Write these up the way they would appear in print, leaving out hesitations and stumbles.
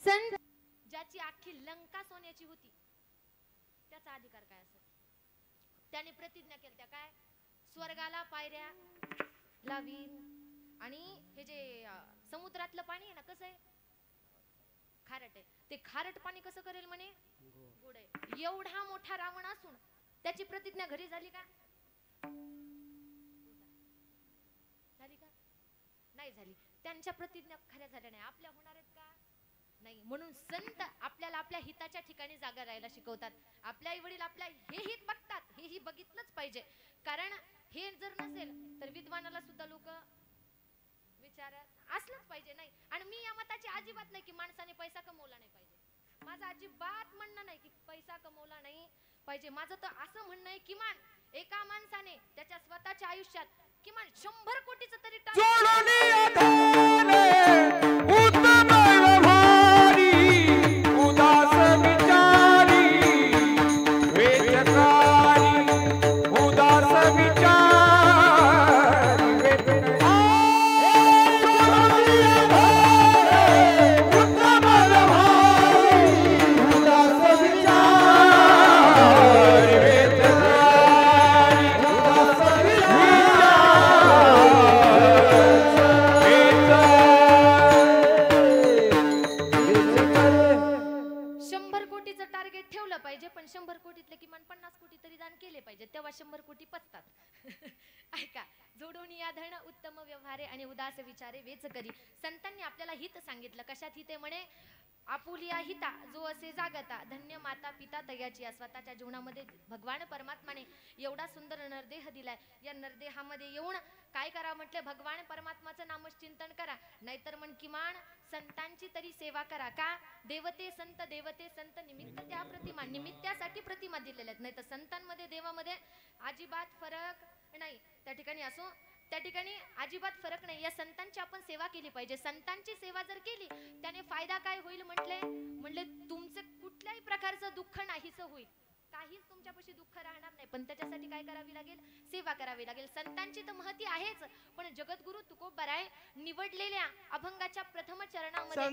संत ज्याची अख्खी लंका सोन्याची होती त्याचा अधिकार काय असेल? त्याने प्रतिज्ञा केली त्या काय स्वर्गाला पायऱ्या लावीन आणि हे जे समुद्रातलं पाणी आहे ना कसं आहे खारट आहे ते खारट पाणी कसं करेल म्हणे गोड आहे. एवढा मोठा रावण असून त्याची प्रतिज्ञा घरी झाली का? झाली का? नाही झाली. त्यांच्या प्रतिज्ञा खऱ्या झाल्या नाही. आपल्या होणार आहेत का? नाही. म्हणून संत आपल्याला आपल्या हिताच्या ठिकाणी जागा राहायला शिकवतात. आपल्या आई वडील आपल्या हे हित बघतात, हेही बघितलंच पाहिजे. कारण हे जर नसेल तर विद्वानाला सुद्धा लोक विचारत असलंच पाहिजे. नाही आणि मी या मताची अजिबात नाही की माणसाने पैसा कमवला नाही पाहिजे. माझं अजिबात म्हणणं नाही की पैसा कमवला नाही पाहिजे. माझं तर असं म्हणणं आहे किमान एका माणसाने त्याच्या स्वतःच्या आयुष्यात किमान 100 कोटीचं तरी पाहिजे. पण 100 कोटीतले किमान 50 कोटी तरी दान केले पाहिजे, तेव्हा 100 कोटी पचतात. ऐका, जोडून या धन उत्तम व्यवहारे आणि उदास विचारे वेच करी. संतांनी आपल्याला हित सांगितलं. कशात हित आहे म्हणे? आपुलिया हिता जो असे जागता धन्य माता पिता तयाची. स्वतःच्या जीवनामध्ये भगवान परमात्माने एवढा सुंदर नरदेह दिलाय. या नरदेहामध्ये येऊन काय करा म्हटले? भगवान परमात्माचं नामचिंतन करा, नाहीतर मन किमान संतांची तरी सेवा करा. का? देवते संत निमित्त त्या प्रतिमा, निमित्तासाठी प्रतिमा दिलेल्या आहेत. नाही तर संतांमध्ये देवामध्ये अजिबात फरक नाही. त्या ठिकाणी असो, त्या ठिकाणी अजिबात फरक नाही. या संतांची आपण सेवा केली पाहिजे. संतांची सेवा जर केली त्याने फायदा काय होईल म्हटले तुमचं कुठल्याही प्रकारचं दुःख नाहीसं होईल. काहीच तुमच्यापाशी दुःख राहणार नाही. पण त्याच्यासाठी काय करावी लागेल? सेवा करावी लागेल. संतांची तर महती आहेच, पण जगद्गुरु तुकोबराय निवडलेल्या अभंगाच्या प्रथम चरणामध्ये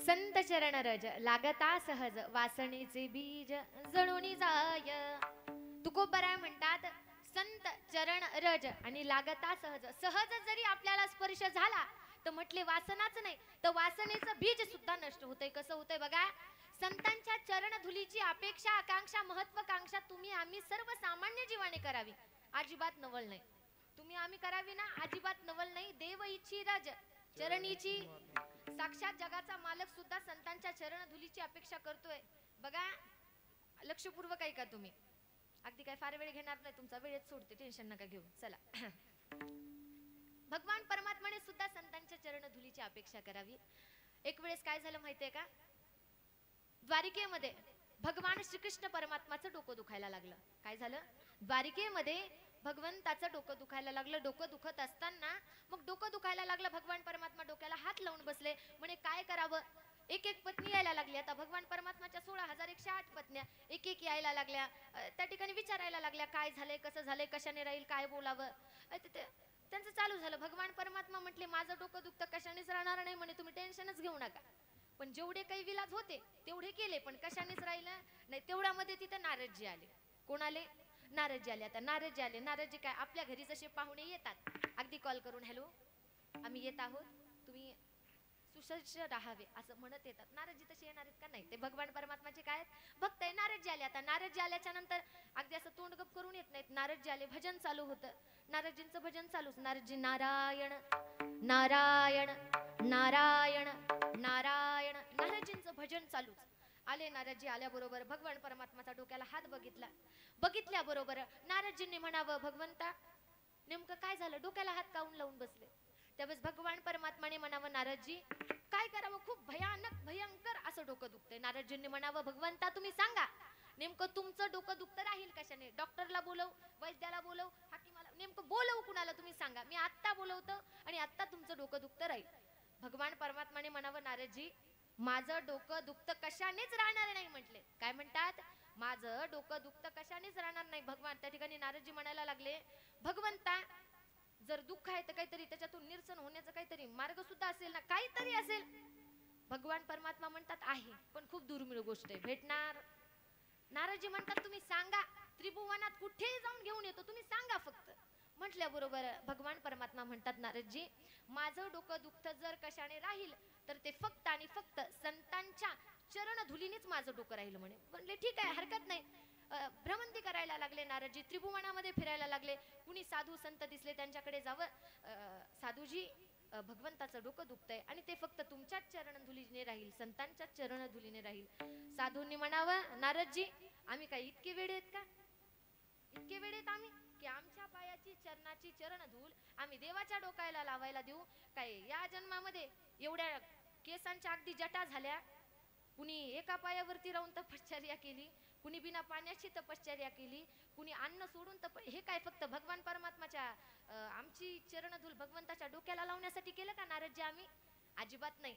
संत चरण लागता सहज वासनेचे बीज जळूनी जाय. तुकोबराय म्हणतात संत चरण रज आणि लागता सहज. सहज जरी आपल्याला स्पर्श झाला तर म्हटले वासनाच नाही तर वासनेचं बीज सुद्धा नष्ट होतंय. कसं होतंय बघा? संतांच्या चरण धुलीची अपेक्षा आकांक्षा महत्वाकांक्षा तुम्ही आम्ही सर्वसामान्य जीवाने करावी, अजिबात नवल नाही. तुम्ही आम्ही करावी ना, अजिबात नवल नाही. देव इच्छी रज चरणीची साक्षात जगाचा मालक सुद्धा संतांच्या चरण धुलीची अपेक्षा करतोय. बघा लक्षपूर्वक ऐका तुम्ही, अगदी काय फार वेळ घेणार नाही तुमचा, वेळेत सोडते, टेन्शन नका घेऊ. चला भगवान परमात्माने सुद्धा संतांच्या चरण धुलीची अपेक्षा करावी. एक वेळेस काय झालं माहितीये का, द्वारिकेमध्ये भगवान श्रीकृष्ण परमात्माचं डोकं दुखायला लागलं. काय झालं, द्वारिकेमध्ये भगवंताचं डोकं दुखायला लागलं. डोकं दुखत असताना मग डोकं दुखायला लागलं, भगवान परमात्मा डोक्याला हात लावून बसले. म्हणे काय करावं, एक एक पत्नी यायला लागली. आता भगवान परमात्माच्या 16,108 पत्न्या एक एक यायला लागल्या. त्या ठिकाणी विचारायला लागल्या काय झालंय, कसं झालंय, कशाने राहील, काय बोलावं. त्यांचं चालू झालं. भगवान परमात्मा म्हटले माझं डोकं दुखतं, कशानेच राहणार नाही म्हणे, तुम्ही टेन्शनच घेऊ नका. पण जेवढे काही विलाज होते तेवढे केले, पण कशानेच राहिलं नाही. तेवढ्यामध्ये तिथं नारदजी आले. कोण आले, नारदजी आले. आता नारदजी आले, नारदजी काय आपल्या घरी जसे पाहुणे येतात अगदी कॉल करून हॅलो आम्ही येत आहोत, तुम्ही सुसज्ज राहावे असं म्हणत येतात. नारदजी तसे येणार आहेत का, नाही, ते भगवान परमात्माचे काय भक्त आहे. नारदजी आले. आता नारदजी आल्याच्या नंतर अगदी असं तोंड गप करून येत नाहीत. नारदजी आले, भजन चालू होतं. नारदजींचं भजन चालूच. नारदजी नारायण नारायण नारायण नारायण, नारदजींचं भजन चालूच. आले नारदजी. आल्याबरोबर भगवान परमात्माचा डोक्याला हात बघितला. बघितल्याबरोबर नारदजींनी म्हणावं भगवंता नेमकं काय झालं, डोक्याला हात काऊन लावून बसले. त्यावेळेस भगवान परमात्माने म्हणावं नारदजी काय करावं, खूप भयानक भयंकर असं डोकं दुखतंय. नारदजींनी म्हणावं भगवंता तुम्ही सांगा नेमकं तुमचं डोकं दुखतं राहील कशाने, डॉक्टरला बोलव, वैद्याला बोलव, हाकिमाला, नेमकं बोलव कुणाला तुम्ही सांगा, मी आत्ता बोलवतो आणि आत्ता तुमचं डोकं दुखतं राहील. भगवान परमात्माने म्हणावं नारदजी माझं डोकं दुखतं कशानेच राहणार नाही म्हटले. काय म्हणतात, माझं डोकं दुखतं कशानेच राहणार नाही. भगवान त्या ठिकाणी नारदजी म्हणायला लागले भगवंता जर दुःख आहे तर काहीतरी त्याच्यातून निरसन होण्याचं काहीतरी मार्ग सुद्धा असेल ना, काहीतरी असेल. भगवान परमात्मा म्हणतात आहे, पण खूप दुर्मिळ गोष्ट आहे, भेटणार. नारदजी म्हणतात तुम्ही सांगा, त्रिभुवनात कुठेही जाऊन घेऊन येतो, तुम्ही सांगा फक्त. म्हटल्याबरोबर भगवान परमात्मा म्हणतात नारदजी माझं डोकं दुखतं जर कशाने राहील तर ते फक्त आणि फक्त संतांच्या चरण धुलीनेच माझं डोकं राहील म्हणे. म्हणले ठीक आहे हरकत नाही. भ्रमंती करायला लागले नारदजी, त्रिभुवनामध्ये फिरायला लागले. कुणी साधू संत दिसले त्यांच्याकडे जावं, साधूजी भगवंताचं डोकं दुखतंय आणि ते फक्त तुमच्याच चरण धुलीने राहील, संतांच्याच चरण धुलीने राहील. साधूंनी म्हणावं नारदजी आम्ही काय इतके वेडे आहेत का, इतके वेडे आहेत आम्ही की आमच्या पायाची चरणाची चरण धूल आम्ही देवाच्या डोक्याला लावायला देऊ काय. या जन्मामध्ये एवढ्या केसांच्या अगदी जटा झाल्या, कुणी एका पायावरती राहून तपश्चर्या केली, कुणी बिना पाण्याची तपश्चर्या केली, कुणी अन्न सोडून हे काय फक्त भगवान परमात्माच्या आमची चरणधूल भगवंताच्या डोक्याला लावण्यासाठी केलं का नारदजी. आम्ही अजिबात नाही.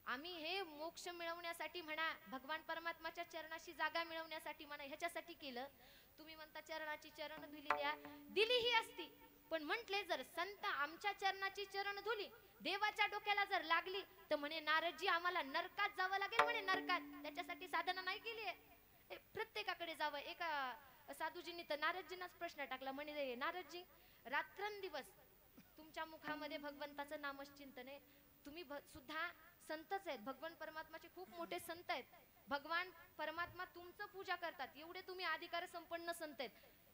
आम्ही हे मोक्ष मिळवण्यासाठी म्हणा, भगवान परमात्माच्या चरणाशी जागा मिळवण्यासाठी म्हणा, ह्याच्यासाठी केलं. तुम्ही म्हणता चरणाची चरण धुली द्या, दिलीही असती, पण म्हटले जर संत आमच्या चरणाची चरण धुली देवाच्या डोक्याला जर लागली तर म्हणे नारदजी आम्हाला नरकात जावं लागेल म्हणे, नरकात. त्याच्यासाठी साधना नाही केली आहे, प्रत्येकाकडे जावं. एका साधूजींनी तर नारदजींनाच प्रश्न टाकला, म्हणे नारदजी रात्रंदिवस तुमच्या मुखामध्ये भगवंताचं नामचिंतन आहे, तुम्ही सुद्धा संतच आहेत, भगवान परमात्माचे खूप मोठे संत आहेत, भगवान परमात्मा तुमचं पूजा करतात, एवढे तुम्ही अधिकार संपन्न संत आहेत.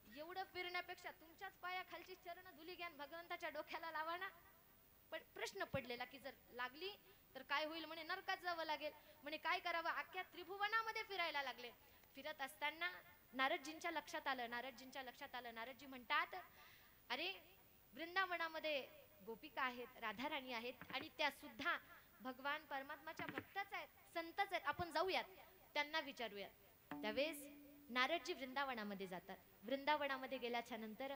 एवढं फिरण्यापेक्षा तुमच्याच पायाखालची चरण धुली घ्या, भगवंताच्या डोक्याला लावा ना. पण प्रश्न पडलेला की जर लागली तर काय होईल म्हणे, नरकात जावं लागेल म्हणे. काय करावं, अख्ख्या त्रिभुवनामध्ये फिरायला लागले. फिरत असताना नारदजींच्या लक्षात आलं, नारदजी म्हणतात अरे वृंदावनामध्ये गोपिका आहेत, राधाराणी आहेत आणि त्या सुद्धा भगवान परमात्माच्या भक्तच आहेत, संतच आहेत, आपण जाऊयात त्यांना विचारूयात. त्यावेळेस नारदजी वृंदावनामध्ये जातात. वृंदावनामध्ये गेल्याच्या नंतर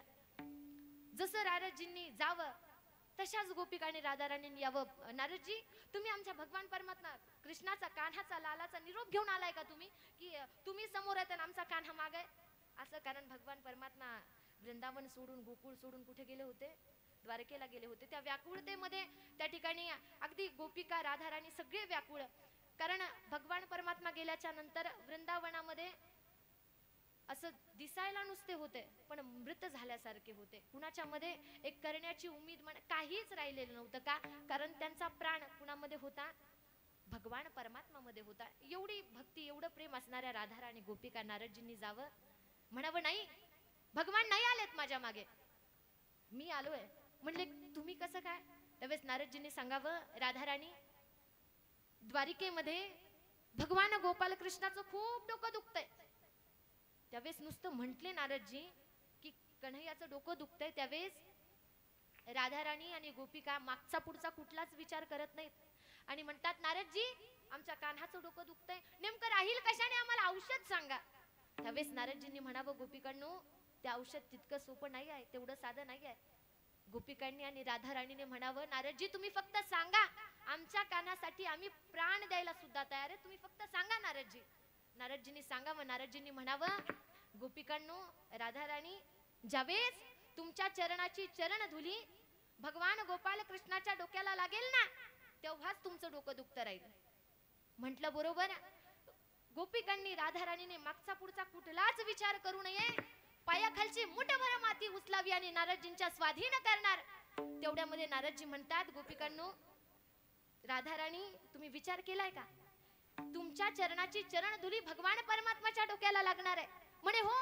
जसं नारदजींनी जावं तशाच गोपिकाने राधाराणींनी यावं. नारदजी तुम्ही आमच्या भगवान परमात्मा कृष्णाचा, कान्हाचा, लालाचा निरोप घेऊन आलाय का तुम्ही, की तुम्ही समोर आहेत आणि आमचा कान्हा माग आहे असं. कारण भगवान परमात्मा वृंदावन सोडून, गोकुळ सोडून कुठे गेले होते, द्वारकेला गेले होते. त्या व्याकुळतेमध्ये त्या ठिकाणी अगदी गोपिका राधाराणी सगळे व्याकुळ. कारण भगवान परमात्मा गेल्याच्या नंतर वृंदावनामध्ये असं दिसायला नुसते होते पण मृत झाल्यासारखे होते. कुणाच्या मध्ये एक करण्याची उमेद काहीच राहिलेलं नव्हतं. का, कारण त्यांचा प्राण कुणामध्ये होता, भगवान परमात्मा मध्ये होता. एवढी भक्ती, एवढं प्रेम असणाऱ्या राधाराणी गोपिका नारदजींनी जावं, म्हणावं नाही भगवान नाही आलेत माझ्या मागे, मी आलोय. म्हणले तुम्ही कसं काय, त्यावेळेस नारदजींनी सांगावं, राधाराणी द्वारिकेमध्ये भगवान गोपाल कृष्णाचं खूप डोकं दुखतंय. त्यावेळेस नुसतं म्हटले नारदजी की कन्हैयाचं डोकं दुखतंय, त्यावेळेस राधाराणी आणि गोपिका मागचा पुढचा कुठलाच विचार करत नाहीत आणि म्हणतात, नारदजी आमच्या कान्हाचं डोकं दुखतंय, नेमकं राहील कशाने, आम्हाला औषध सांगा. त्यावेळेस नारदजींनी म्हणावं, गोपिकांनो ते औषध तितकं सोपं नाही आहे, तेवढं साधं नाही आहे. गोपिकांनी आणि राधाराणीने म्हणावं, नारदजी तुम्ही फक्त सांगा, आमच्या कानासाठी आम्ही प्राण द्यायला सुद्धा तयार आहे, तुम्ही फक्त सांगा नारदजी. नारदजींनी सांगावं, नारदजींनी म्हणावं, गोपिकांनो राधाराणी ज्यावेळेस तुमच्या चरणाची चरण धुली भगवान गोपाल कृष्णाच्या डोक्याला लागेल ना, तेव्हाच तुमचं डोकं दुखतं राहील. म्हटलं बरोबर. गोपिकांनी राधाराणीने मागचा पुढचा कुठलाच विचार करू नये, पायाखालची मुठभर माती उचलावी आणि नारदजींच्या स्वाधीन करणार. तेवढ्यामध्ये नारदजी म्हणतात, गोपिकांनो राधाराणी तुम्ही विचार केलाय का, तुमच्या चरणाची चरण धुली भगवान परमात्माच्या डोक्याला लागणार आहे. म्हणे हो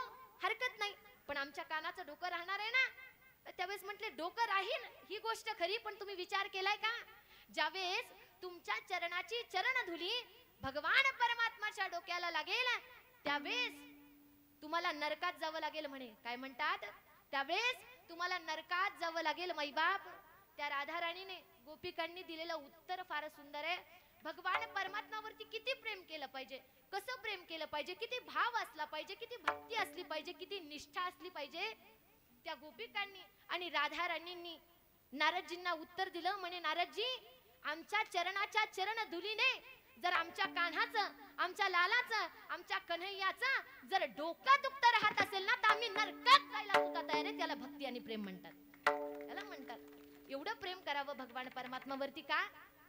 हरकत नाही, पण आमच्या कानाचं डोकं राहणार आहे ना. त्यावेळेस म्हटले, डोकं राहील ही गोष्ट खरी, पण तुम्ही विचार केलाय का, ज्यावेळेस तुमच्या चरणाची चरण धुली भगवान परमात्माच्या डोक्याला लागेल, त्यावेळेस तुम्हाला नरकात जावं लागेल. म्हणे काय म्हणतात, त्यावेळेस तुम्हाला नरकात जावं लागेल. मैबाप त्या राधाराणीने गोपिकांनी दिलेलं उत्तर फार सुंदर आहे. भगवान परमात्म्यावरती किती प्रेम केलं पाहिजे, कसं प्रेम केलं पाहिजे, किती भाव असला पाहिजे, किती भक्ती असली पाहिजे, किती निष्ठा असली पाहिजे. त्या गोपिकांनी आणि राधाराणींनी नारदजींना उत्तर दिलं. म्हणे नारदजी आमच्या चरणाच्या चरण धुलीने जर आमच्या कान्हाचं, आमच्या लालाचं, आमच्या कन्हैयाचं जर डोकं दुखतं राहत असेल ना, तर आम्ही नरकात जायला सुद्धा तयार आहे. त्याला भक्ती आणि प्रेम म्हणतात. त्याला म्हणतात एवढं प्रेम करावं भगवान परमात्म्यावरती. का,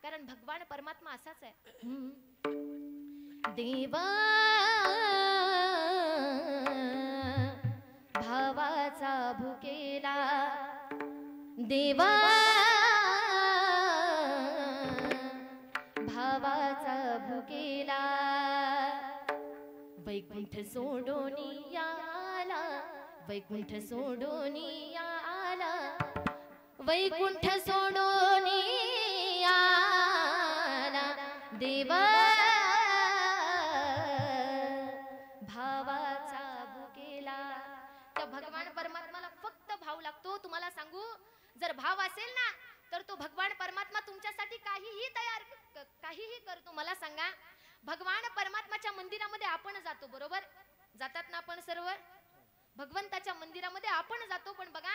कारण भगवान परमात्मा असाच आहे. देवा भावाचा भुकेला, देवा भावाचा भुकेला, वैकुंठ सोडून आला, वैकुंठ सोडून आला, वैकुंठ सोडून आला, देवा भावाचा भुकेला. त्या भगवान परमात्माला फक्त भाव लागतो. तुम्हाला सांगू, जर भाव असेल ना, तर तो भगवान परमात्मा तुमच्यासाठी काहीही करतो. मला सांगा, भगवान परमात्माच्या मंदिरामध्ये आपण जातो, बरोबर जातात ना आपण सर्व, भगवंताच्या मंदिरामध्ये आपण जातो. पण बघा,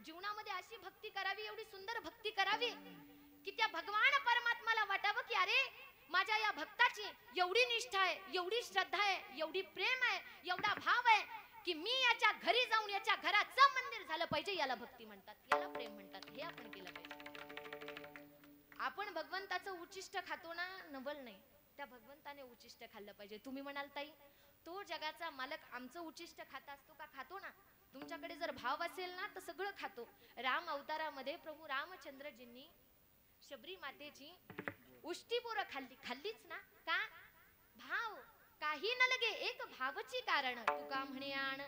जीवनामध्ये अशी भक्ती करावी, एवढी सुंदर भक्ती करावी की त्या भगवान परमात्माला वाटावं की अरे माझ्या या भक्ताची एवढी निष्ठा आहे, एवढी श्रद्धा आहे, एवढी प्रेम आहे, एवढा भाव आहे की मी याच्या घरी जाऊन याच्या घराचं मंदिर झालं पाहिजे. याला भक्ती म्हणतात, याला प्रेम म्हणतात. हे आपण केलं पाहिजे. आपण भगवंताचं उच्चिष्ट खातो ना, नवल नाही, त्या भगवंताने उच्चिष्ट खाल्लं पाहिजे. तुम्ही म्हणाल ताई तो जगाचा मालक आमचं उच्चिष्ट खात असतो का? खातो ना. तुमच्याकडे जर भाव असेल ना तर सगळं खातो. राम अवतारामध्ये प्रभू रामचंद्रजींनी शबरी मातेची उष्टीपोरं खाल्लीच ना. का? भाव. काही न लगे एक भावची कारण. तुका म्हणे आण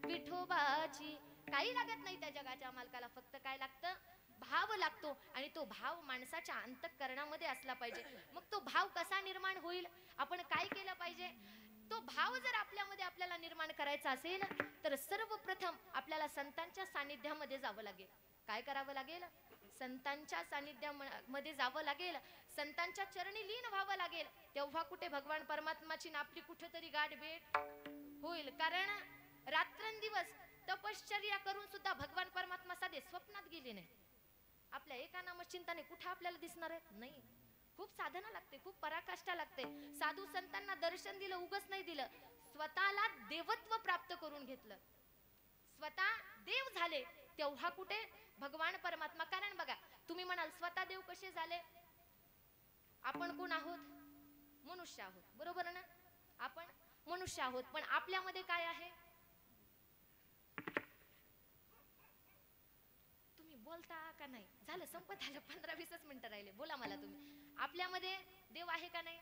विठोबाची. काही लागत नाही त्या जगाच्या मालकाला, फक्त काय लागतं? भाव लागतो. आणि तो भाव माणसाच्या अंतःकरणामध्ये असला पाहिजे. मग तो भाव कसा निर्माण होईल? आपण काय केलं पाहिजे? तो भाव जर आपल्यामध्ये आपल्याला निर्माण करायचा असेल तर सर्वप्रथम आपल्याला संतांच्या सानिध्यामध्ये जावं लागेल. काय करावं लागेल? संतांच्या सानिध्यामध्ये जावं लागेल. संतांच्या चरणी लीन व्हावं लागेल. तेव्हा कुठे भगवान परमात्माची आपली कुठेतरी गाठ भेट होईल. कारण रात्रंदिवस तपश्चर्या करून सुद्धा भगवान परमात्मा साधे स्वप्नात गेले नाही. आपल्या एका नामचिंताने कुठे आपल्याला दिसणार आहे? नाही. खूप साधना लागते, खूप पराकाष्ठा लागते. साधू संतांना दर्शन दिलं, उगच नाही दिलं, स्वतःला देवत्व प्राप्त करून घेतलं, स्वतः देव झाले. तेव्हा कुठे भगवान परमात्मा. कारण बघा, तुम्ही म्हणाल स्वतः देव कसे झाले? आपण कोण आहोत? मनुष्य आहोत, बरोबर ना? आपण मनुष्य आहोत. पण आपल्यामध्ये काय आहे? तुम्ही बोलता का नाही? झालं, संपत आलं. 15-20 मिनिटं राहिले. बोला मला तुम्ही. आपल्यामध्ये देव आहे का नाही?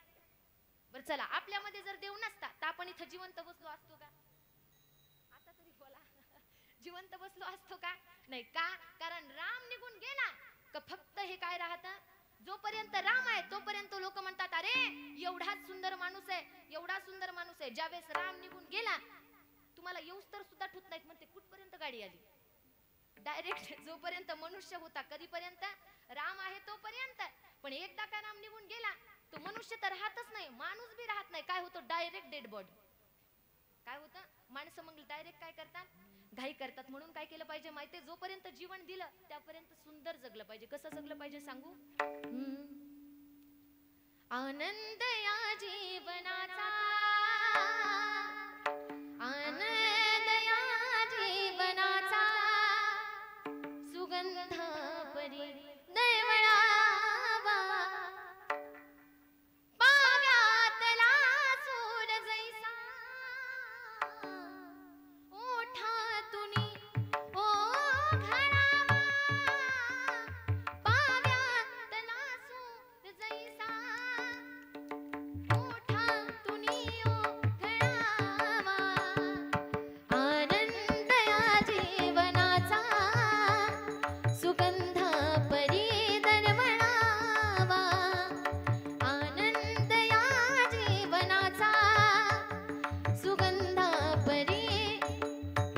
बरं चला, आपल्यामध्ये जर देव नसता तर आपण इथं जिवंत बसलो असतो का? आता तरी बोला. जिवंत बसलो असतो का? नाही. का? कारण राम निघून गेला का फक्त हे काय राहतं, जोपर्यंत राम आहे तोपर्यंत लोक म्हणतात अरे एवढाच सुंदर माणूस आहे, एवढा सुंदर माणूस आहे. ज्यावेळेस राम निघून गेला तुम्हाला येऊस तर सुद्धा ठुत नाहीत म्हणते कुठपर्यंत गाडी आली. डायरेक्ट जोपर्यंत मनुष्य होता कधीपर्यंत, राम आहे तोपर्यंत. पण एकदा का राम निघून गेला तो मनुष्य तर राहतच नाही, माणूस बी राहत नाही. काय होतं, डायरेक्ट डेड बॉडी. काय होतं, माणसं मग डायरेक्ट काय करतात, घाई करतात. म्हणून काय केलं पाहिजे माहितीये, जोपर्यंत जीवन दिलं त्यापर्यंत सुंदर जगलं पाहिजे. कसं जगलं पाहिजे सांगू, आनंद या जीवनाचा, आनंद या जीवनाचा, सुगंध परी दळवळावा, पाव्यातला सूर जैसा ओठातुनी ओघळावा, पाव्यातला सूर जैसा ओठातुनी ओघळावा, आनंद या जीवनाचा, सुगंध परी दळवळावा, आनंद या जीवनाचा, सुगंध परी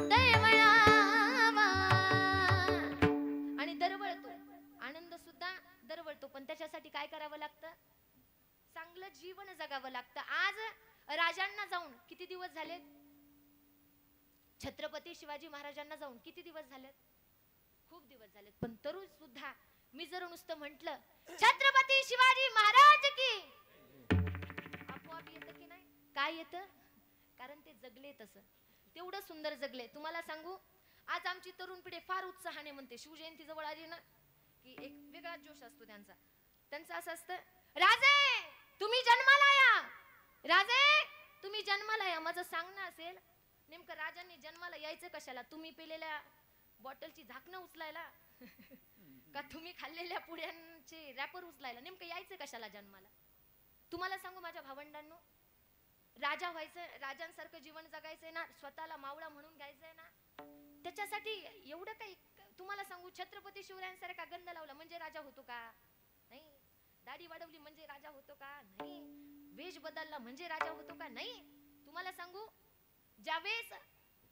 दळवळावा. आणि दरवळतो आनंद सुद्धा दरवळतो, पण त्याच्यासाठी काय करावं लागतं, चांगलं जीवन जगावं लागतं. आज राजांना जाऊन किती दिवस झालेत, छत्रपती शिवाजी महाराजांना जाऊन किती दिवस झालेत, खूप दिवस झालेत. पण तरुण सुद्धा मी जर नुसतं म्हंटल छत्रपती शिवाजी महाराज की, आपोआप येतं की नाही, काय येतं, कारण ते जगले तसं, तेवढं सुंदर जगले. तुम्हाला सांगू, आज आमची तरुण पिढी फार उत्साहाने म्हणते, शिवजयंती जवळ आली ना की एक वेगळाच जोश असतो त्यांचा. त्यांचं असं असतं, राजे तुम्ही जन्माला या, राजे तुम्ही जन्माला या. माझं सांगणं असेल नेमकं राजांनी जन्माला यायचं कशाला, तुम्ही पिलेल्या बॉटलची झाकणं उचलायला का तुम्ही खाल्लेल्या पुड्यांचे रॅपर उचलायला, नेमकं यायचं कशाला जन्माला. तुम्हाला सांगू माझ्या भावंडांनो, राजा व्हायचं, राजांसारखं जीवन जगायचंय ना, स्वतःला मावळा म्हणून घ्यायचंय ना, त्याच्यासाठी एवढं काही. तुम्हाला सांगू, छत्रपती शिवरायांसारखा गंध लावला म्हणजे राजा होतो का, नाही. दाढी वाढवली म्हणजे राजा होतो का, नाही. वेश बदलला म्हणजे राजा होतो का, नाही. तुम्हाला सांगू, ज्यावेळेस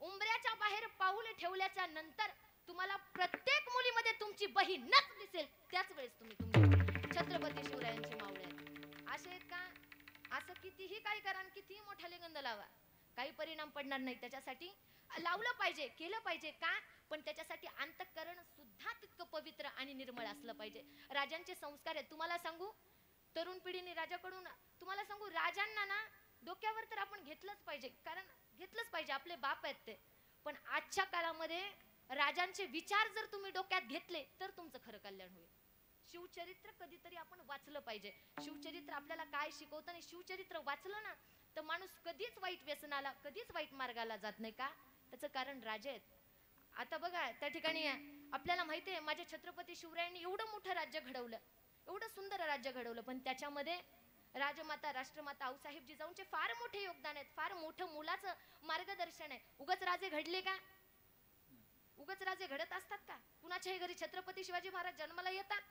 उंबऱ्याच्या बाहेर पाऊल ठेवल्याच्या नंतर तुम्हाला प्रत्येक मुलीमध्ये तुमची बहीणच दिसेल, त्याच वेळेस तुम्ही छत्रपती शिवरायांची मावळे आहेत. असे आहेत का, असं कितीही काय करा आणि कितीही मोठा गंध लावा, काही परिणाम पडणार नाही. त्याच्यासाठी लावलं पाहिजे, केलं पाहिजे का, पण त्याच्यासाठी अंतःकरण सुद्धा तितकं पवित्र आणि निर्मळ असलं पाहिजे. राजांचे संस्कार आहेत. तुम्हाला सांगू, तरुण पिढीने राजाकडून, तुम्हाला सांगू, राजांना ना डोक्यावर तर आपण घेतलंच पाहिजे, कारण घेतलंच पाहिजे, आपले बाप आहेत ते. पण आजच्या काळामध्ये राजांचे विचार जर तुम्ही डोक्यात घेतले तर तुमचं खरं कल्याण होईल. शिवचरित्र कधीतरी आपण वाचलं पाहिजे. शिवचरित्र आपल्याला काय शिकवतं, आणि शिवचरित्र वाचलं ना तर माणूस कधीच वाईट व्यसनाला, कधीच वाईट मार्गाला जात नाही. का, त्याचं कारण राजे आहेत. आता बघा त्या ठिकाणी आपल्याला माहिती आहे, माझ्या छत्रपती शिवरायांनी एवढं मोठं राज्य घडवलं, एवढं सुंदर राज्य घडवलं, पण त्याच्यामध्ये राजमाता राष्ट्रमाता आऊसाहेब जिजाऊंचे फार मोठे योगदान आहेत, फार मोठं मुलाचं मार्गदर्शन आहे. उगाच राजे घडले का, उगाच राजे घडत असतात का, कुणाच्याही घरी छत्रपती शिवाजी महाराज जन्माला येतात,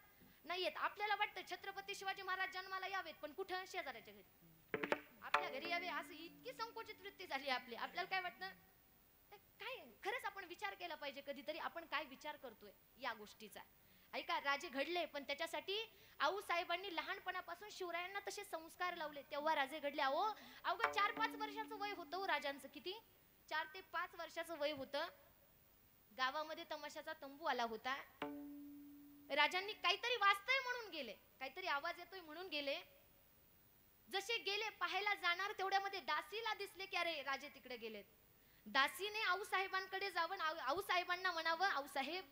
नाही येत. आपल्याला वाटतं छत्रपती शिवाजी महाराज जन्माला यावेत, पण कुठं, शेजाऱ्याच्या घरी, आपल्या घरी यावे असं इतकी संकोचित वृत्ती झाली आपली. आपल्याला काय वाटतं, काय खरंच आपण विचार केला पाहिजे कधीतरी, आपण काय विचार करतोय या गोष्टीचा. ऐका, राजे घडले, पण त्याच्यासाठी आऊसाहेबांनी लहानपणापासून शिवरायांना तसे संस्कार लावले, तेव्हा राजे घडले. अहो अवघं 4-5 वर्षाचं वय होतं राजांचं, किती, 4 ते 5 वर्षाचं वय होतं. गावामध्ये तमाशाचा तंबू आला होता. राजांनी काहीतरी वाजतंय म्हणून गेले, काहीतरी आवाज येतोय म्हणून गेले. जसे गेले पाहायला जाणार तेवढ्यामध्ये दासीला दिसले की अरे राजे तिकडे गेलेत. दासीने आऊसाहेबांकडे जावं, आऊसाहेबांना म्हणावं, आऊसाहेब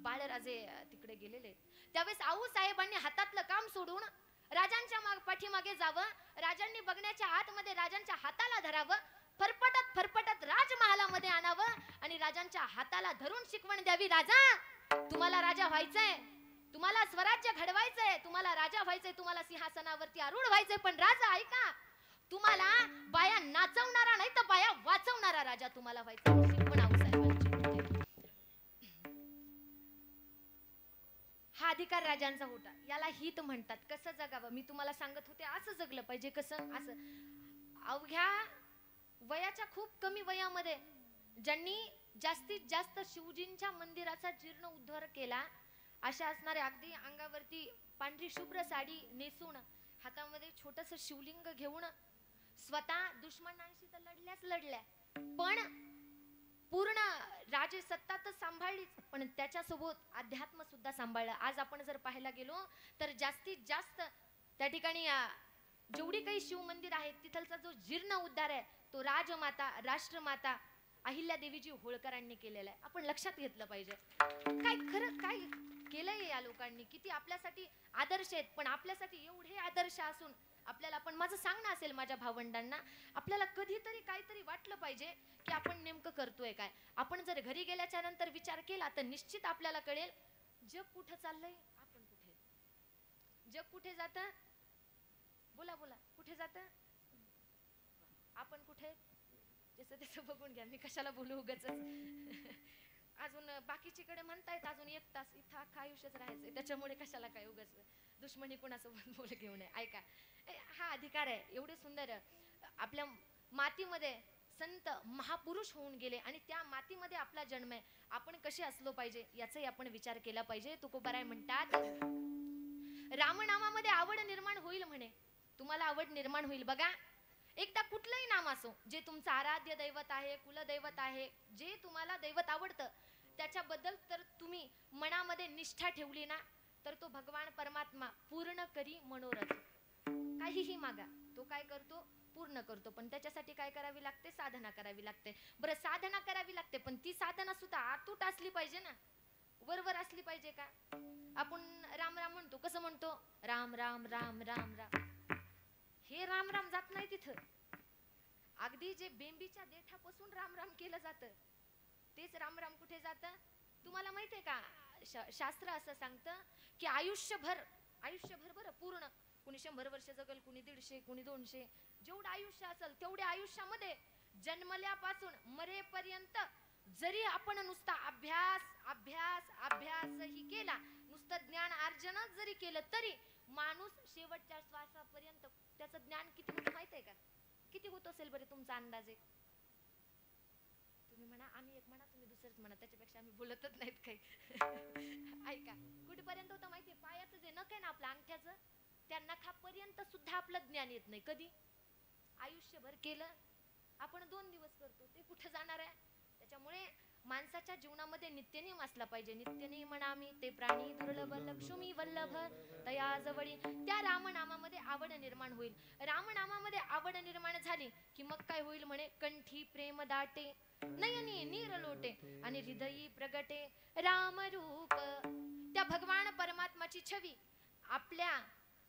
बाळराजे तिकडे गेलेले. त्यावेळेस आऊसाहेबांनी हातातलं काम सोडून राजांच्या पाठीमागे जावं, राजांनी बघण्याच्या आतमध्ये राजांच्या हाताला धरावं, फरफटत फरफटत राजमहालामध्ये आणावं आणि राजांच्या हाताला धरून शिकवण द्यावी, राजा तुम्हाला राजा व्हायचंय, तुम्हाला स्वराज्य घडवायचंय, तुम्हाला राजा व्हायचंय, तुम्हाला सिंहासनावरती आरूढ व्हायचंय, पण राजा ऐका, तुम्हाला बाया नाचवणारा नाही तर बाया वाचवणारा राजा तुम्हाला व्हायचा. शिकवण आऊसाहेबांची. हा अधिकार राजांचा होता. याला हित म्हणतात. कसं जगावं मी तुम्हाला सांगत होते. असं जगलं पाहिजे. कसं? असं अवघ्या वयाच्या खूप कमी वयामध्ये ज्यांनी जास्तीत जास्त शिवजींच्या मंदिराचा जीर्ण उद्धार केला अशा असणारे अगदी अंगावरती पांढरी शुभ्र साडी नेसून हातामध्ये छोटस शिवलिंग घेऊन स्वतः दुश्मनांशी तर लढल्या पण पूर्ण राजे सत्ता तर सांभाळलीच पण त्याच्यासोबत अध्यात्म सुद्धा सांभाळलं. आज आपण जर पाहायला गेलो तर जास्तीत जास्त त्या ठिकाणी जेवढी काही शिव मंदिर आहेत तिथलचा जो जीर्ण उद्धार आहे तो राजमाता राष्ट्रमाता अहिल्यादेवीजी होळकरांनी केलेला आहे. आपण लक्षात घेतलं पाहिजे. काय खरं काय केलंय या लोकांनी. किती आपल्यासाठी आदर्श आहेत. पण आपल्यासाठी एवढे आदर्श असून आपल्याला पण माझं सांगणं असेल माझ्या भावंडांना आपल्याला कधीतरी काहीतरी वाटलं पाहिजे की आपण नेमकं करतोय काय. आपण जर घरी गेल्याच्या नंतर विचार केला तर निश्चित आपल्याला कळेल जग कुठं चाललंय आपण कुठे. जग कुठे जातं. बोला बोला कुठे जातं. आपण कुठे. जसं तसं बघून घ्या. मी कशाला बोलू उगाच. अजून बाकीचीकडे म्हणतायत अजून 1 तास इथं अख्खं आयुष्यच राहायचंय त्याच्यामुळे कशाला काय उगाच दुश्मनी कोणासोबत बोल घेऊ नये. ऐका हा अधिकार आहे. एवढे सुंदर आपल्या मातीमध्ये संत महापुरुष होऊन गेले आणि त्या मातीमध्ये आपला जन्म आहे. आपण कसे असलो पाहिजे याचाही आपण विचार केला पाहिजे. तुकोबाराय म्हणतात रामनामामध्ये आवड निर्माण होईल म्हणे. तुम्हाला आवड निर्माण होईल. बघा एकदा कुठलंही नाम असो जे तुमचं आराध्य दैवत आहे कुलदैवत आहे जे तुम्हाला दैवत आवडतं त्याच्याबद्दल तर तुम्ही मनामध्ये निष्ठा ठेवली ना तर तो भगवान परमात्मा पूर्ण करी मनोरथ. काहीही मागा तो काय करतो पूर्ण करतो. पण त्याच्यासाठी काय करावी लागते साधना करावी लागते. बरं साधना करावी लागते पण ती साधना सुद्धा अतूट असली पाहिजे ना. वरवर असली पाहिजे का. आपण राम राम म्हणतो. कसं म्हणतो राम राम राम राम राम. हे राम राम जात नाही तिथं. अगदी जे बेंबीच्या देठापासून राम राम केलं जातं तेच राम राम कुठे जातं तुम्हाला माहितीये का. शास्त्र असं सांगतं की आयुष्यभर बरं पूर्ण कुणी 100 वर्ष जगल कुणी 150 कुणी 200 जेवढं आयुष्य असेल तेवढ्या आयुष्यामध्ये जन्मल्यापासून मरेपर्यंत जरी आपण नुसता अभ्यास अभ्यास अभ्यासही केला नुसतं ज्ञान अर्जनच जरी केलं तरी माणूस शेवटच्या श्वासापर्यंत त्याचं ज्ञान किती होतं माहिती आहे का. किती होत असेल बरे तुमचा अंदाजे. तुम्ही म्हणा आम्ही एक म्हणा तुम्ही दुसरंच म्हणा त्याच्यापेक्षा आम्ही बोलतच नाहीत काही. ऐका कुठपर्यंत होतं माहितीये पायाचं जे नख आहे ना आपल्या अंगठ्याचं त्या नखापर्यंत सुद्धा आपलं ज्ञान येत नाही. कधी आयुष्यभर केलं आपण 2 दिवस करतो ते कुठं जाणार आहे. त्याच्यामुळे माणसाच्या जीवनामध्ये नित्यनेम असला पाहिजे. नित्यनेम म्हणामी ते प्राणी दुर्लभ लक्ष्मी वल्लभ तया जवळी. त्या रामनामामध्ये आवड निर्माण होईल. रामनामामध्ये आवड निर्माण झाली की मग काय होईल म्हणे कंठी प्रेम दाटे नयनी नीर लोटे आणि हृदयी प्रगटे राम रूप. त्या भगवान परमात्माची छवी आपल्या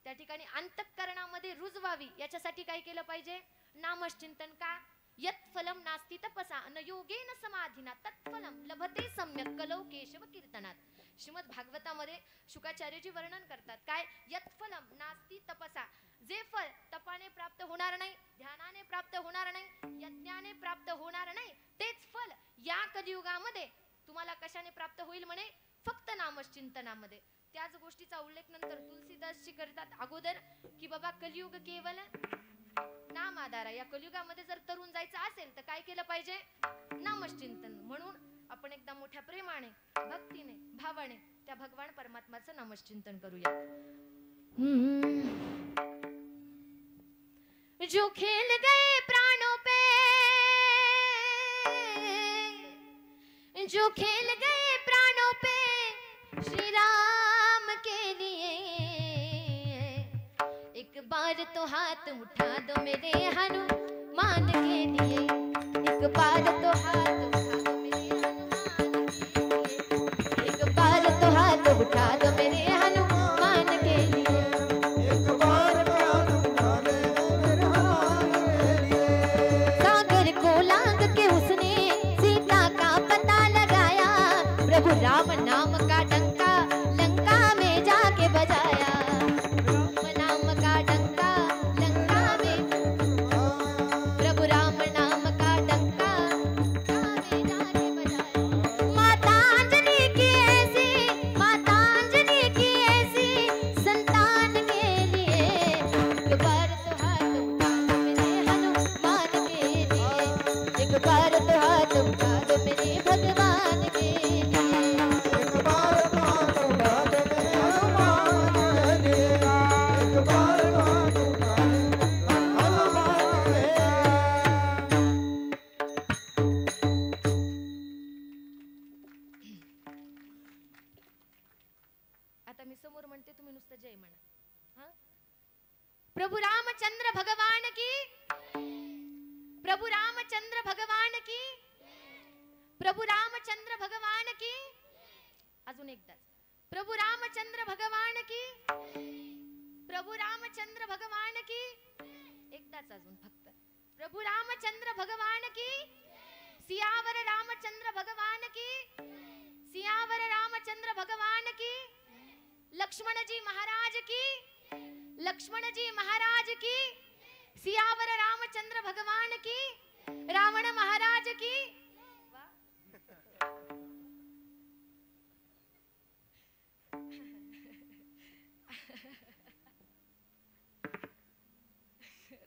त्या ठिकाणी अंतःकरणामध्ये रुजवावी याच्यासाठी काय केलं पाहिजे नामचिंतन. का यत् फलम नास्ति तपसा न योगेन समाधिना तत्फलम लभते सम्यक कलौ केशव कीर्तनात. श्रीमद भागवतामध्ये शुकाचार्यजी वर्णन करतात काय यत् फलम नास्ति तपसा. जे फल तपाने प्राप्त होणार नाही ध्यानाने प्राप्त होणार नाही यज्ञाने प्राप्त होणार नाही तेच फल या कलियुगामध्ये तुम्हाला कशाने प्राप्त होईल म्हणे फक्त नामचिंतनामध्ये. त्याच गोष्टीचा उल्लेख नंतर तुलसीदासजी करतात अगोदर की बाबा कलियुग केवल नाम आधारा. या कलियुगामध्ये जर तरुण जायचं असेल तर काय केलं पाहिजे नामचिंतन. म्हणून आपण एकदा मोठ्या प्रेमाने भक्तीने भावाने त्या भगवान परमात्माचं नामचिंतन करूया. जो खेल गए प्राणों पे जो खेल गए प्राणों पे श्री राम के लिए एक बार तो हाथ उठा दो मेरे हनुमान के लिए. एक बार तो हाथ उठा दो मेरे हनुमान के लिए. एक बार तो हाथ उठा दो मेरे हनुमान के लिए. एक बार हाथ उठा दे मेरे हनुमान के लिए. सागर को लांग के उसने सीता का पता लगाया. प्रभु राम नाम का डंका लंका में जाके बजाया. राम नाम का डंका लंका में प्रभु राम नाम का डंका लंका में प्रभु रामचंद्र भगवान की, प्रभु रामचंद्र भगवान की, प्रभु रामचंद्र भगवान की. अजून एकदा प्रभु रामचंद्र भगवान की, प्रभु रामचंद्र भगवान की. एकदाच अजून फक्त प्रभु रामचंद्र भगवान की. सियावर रामचंद्र भगवान की, सियावर रामचंद्र भगवान की. लक्ष्मण जी महाराज की, लक्ष्मण जी महाराज की. सियावर रामचंद्र भगवान की, रावण महाराज की.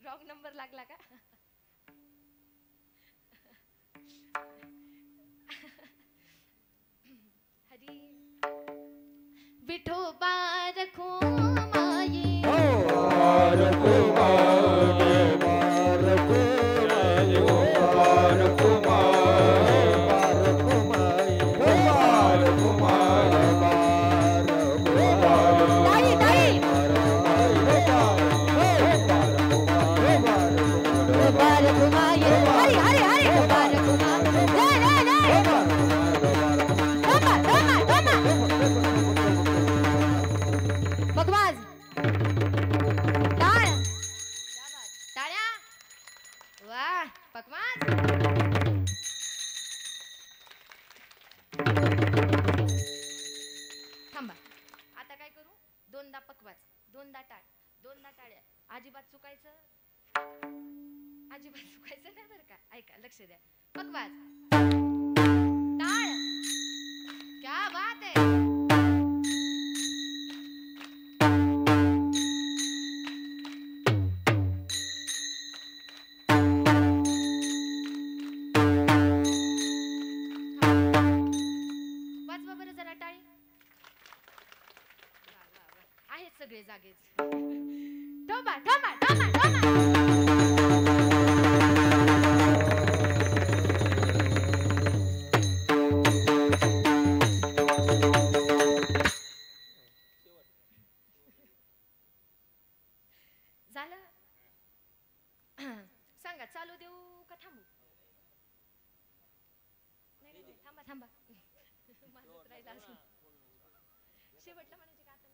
रॉंग नंबर लागला का? हरी विठोबा रखो माये, रखो माये, रखो माये, रखो माये, रखो माये, रखो माये, ताई ताई रखो माये. हरी हरी हरी रखो माये. ले ले ले तोमा तोमा तोमा बकवास. टाळ टाळ्या. वाह बकवास. थांबा आता काय करू. दोनदा पकवास, दोनदा टाळ, दोनदा टाळ्या. अजिबात चुकायचं, अजिबात चुकायचं नाही बरं का. ऐका लक्ष द्या. पकवास टाळ. क्या बात है. वाजवा बरं जरा टाळी. वा, वा, वा. आहेत सगळे जागेच. टोमा टोमा टोमा टोमा. झालं. सांगा चालू देऊ का थांबू. नाही नाही थांबा थांबा. माझंच राहिलं अजून. शेवटला म्हणायचे का आता.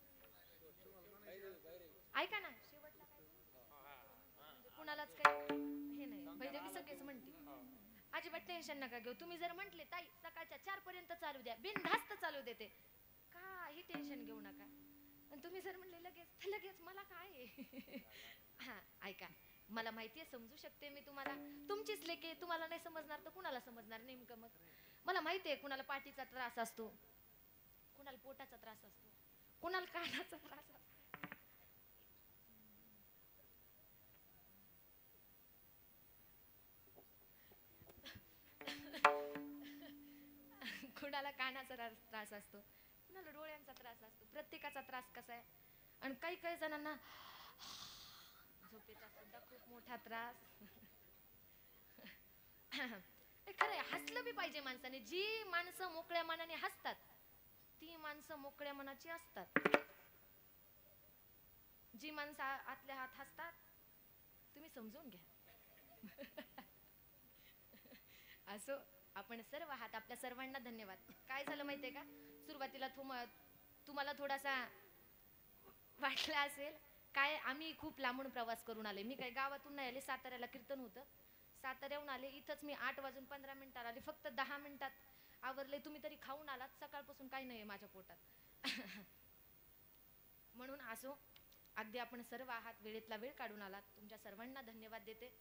ऐका ना शेवटला काय म्हणजे कुणालाच काय हे नाही. भैरवी सगळेच म्हणते. अजिबात टेन्शन नका घेऊ. तुम्ही जर म्हटले ताई सकाळच्या 4 पर्यंत चालू द्या, बिनधास्त चालू देते, काही टेन्शन घेऊ नका. आणि तुम्ही जर म्हणले लगेच तर लगेच मला काय आहे. हा ऐका मला माहितीये, समजू शकते मी तुम्हाला. तुमचीच लेके तुम्हाला नाही समजणार तर कुणाला समजणार नेमकं. मग मला माहितीये कुणाला पाठीचा त्रास असतो, कुणाला पोटाचा त्रास असतो, कुणाला कानाचा त्रास असतो. कुणाला कानाचा त्रास असतो, कुणाला डोळ्यांचा त्रास असतो. प्रत्येकाचा त्रास कसा आहे. आणि काही काही जणांना झोपेचा सुद्धा खूप मोठा त्रास. खरंय हसलं बी पाहिजे माणसाने. जी माणसं मोकळ्या मनाने हसतात ती माणसं मोकळ्या मनाची असतात. जी माणसं आतल्या हात हसतात तुम्ही समजून घ्या. असो आपण सर्व आहात. आपल्या सर्वांना धन्यवाद. काय झालं माहितीये का, सुरुवातीला तुम्हाला थोडासा वाटला असेल काय आम्ही खूप लांबून प्रवास करून आले. मी काय गावातून नाही आले, साताऱ्याला कीर्तन होतं, साताऱ्याहून आले. इथंच मी 8:15 आले. फक्त 10 मिनिटात आवरले. तुम्ही तरी खाऊन आलात. सकाळपासून काही नाहीये माझ्या पोटात. म्हणून असो अगदी आपण सर्व आहात, वेळेतला वेळ काढून आलात. तुमच्या सर्वांना धन्यवाद देते.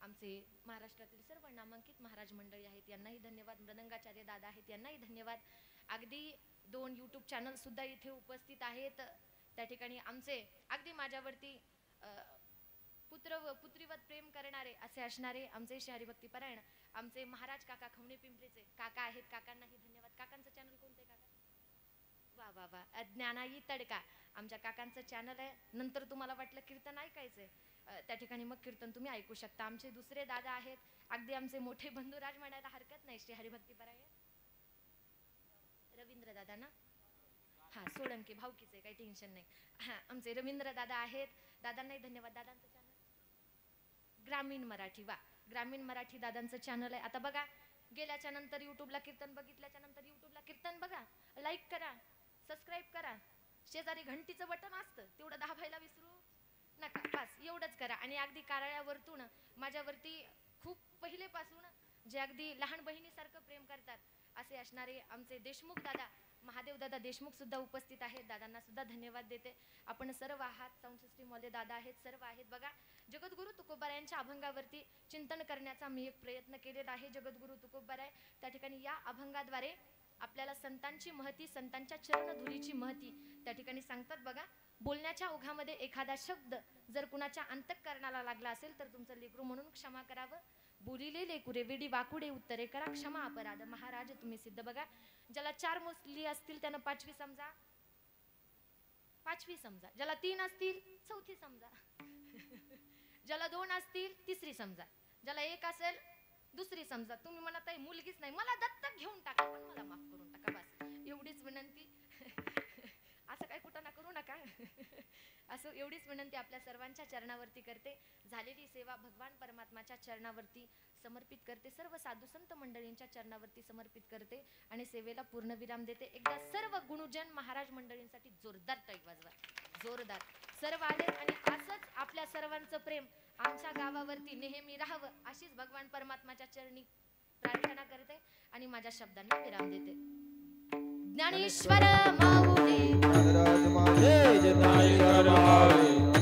आमचे महाराष्ट्रातील सर्व नामांकित महाराज मंडळी आहेत यांनाही धन्यवाद. मृदंगाचार्य दादा आहेत यांनाही धन्यवाद. अगदी 2 YouTube चॅनल सुद्धा इथे उपस्थित आहेत. त्या ठिकाणी आमचे अगदी माझ्यावरती पुत्रीवत प्रेम करणारे असे असणारे आमचे श्री हरिभक्ती परायण आमचे महाराज काका खवणे पिंपरीचे काका आहेत. काकांनाही धन्यवाद. काकांचं चॅनल कोणतं आहे काका? वा वा वा. ज्ञानाई तडका आमच्या काकांचं चॅनल आहे. नंतर तुम्हाला वाटलं कीर्तन ऐकायचंय त्या ठिकाणी मग कीर्तन तुम्ही ऐकू शकता. आमचे दुसरे दादा आहेत अगदी आमचे मोठे बंधुराज म्हणायला हरकत नाही, श्री हरिभक्ती परायण रवींद्र दादा ना. हा सोळंके भाऊकीचे काही टेन्शन नाही. हा आमचे रवींद्र दादा आहेत. दादांनाही धन्यवाद. दादांचं चॅनल ग्रामीण मराठी. वा, ग्रामीण मराठी दादांचं चॅनल आहे. आता बघा, गेल्याच्या नंतर युट्यूबला कीर्तन, बघितल्याच्या नंतर युट्यूबला कीर्तन बघा, लाईक करा, सबस्क्राईब करा, शेजारी घंटीचं बटन असतं तेवढं दाबायला विसरू नका. बस एवढंच करा. आणि अगदी कारळ्यावरतून माझ्यावरती खूप पहिलेपासून जे अगदी लहान बहिणीसारखं प्रेम करतात असे असणारे आमचे देशमुख दादा, महादेव दादा देशमुख सुद्धा उपस्थित आहेत. दादांना सुद्धा धन्यवाद देते. आपण सर्व आहात, साऊंड सिस्टीम वाले दादा आहेत, सर्व आहेत. बघा, जगद्गुरु तुकोबारायांच्या अभंगावरती चिंतन करण्याचा मी एक प्रयत्न केलेला आहे. जगद्गुरु तुकोबाराय त्या ठिकाणी या अभंगाद्वारे आपल्याला संतांची महती, संतांच्या चरणधुरीची महती त्या ठिकाणी सांगतात. बघा, बोलण्याच्या ओघामध्ये एखादा शब्द जर कुणाच्या अंतःकरणाला लागला असेल तर तुमचं लेकरू म्हणून क्षमा करावं. बोलिले लेकुरे वेडी वाकुडे उत्तरे करा, क्षमा अपराध महाराज तुम्ही सिद्ध. बघा, ज्याला 4 मुली असतील त्यानं 5वी समजा, 5वी समजा. ज्याला 3 असतील 4थी समजा. ज्याला 2 असतील 3री समजा. ज्याला 1 असेल 2री समजा. तुम्ही म्हणत आहे मुलगीच नाही, मला दत्तक घेऊन टाका पण मला माफ करून टाका. बस एवढीच विनंती. असं काय कुठं ना करू नका. असं एवढीच विनंती आपल्या सर्वांच्या चरणावरती करते. झालेली सेवा भगवान परमात्माच्या चरणावरती समर्पित करते, सर्व साधू संत मंडळींच्या चरणावरती समर्पित करते आणि सेवेला पूर्णविराम देते. एकदा सर्व गुणुजन महाराज मंडळींसाठी जोरदार टाळी वाजवा, जोरदार. सर्व आले आणि असंच आपल्या सर्वांचं प्रेम आमच्या गावावरती नेहमी राहावं अशीच भगवान परमात्माच्या चरणी प्रार्थना करते आणि माझ्या शब्दांना विराम देते. ज्ञानेश्वर माऊली ज्ञानराज माऊली, जय ज्ञानेश्वर माऊली.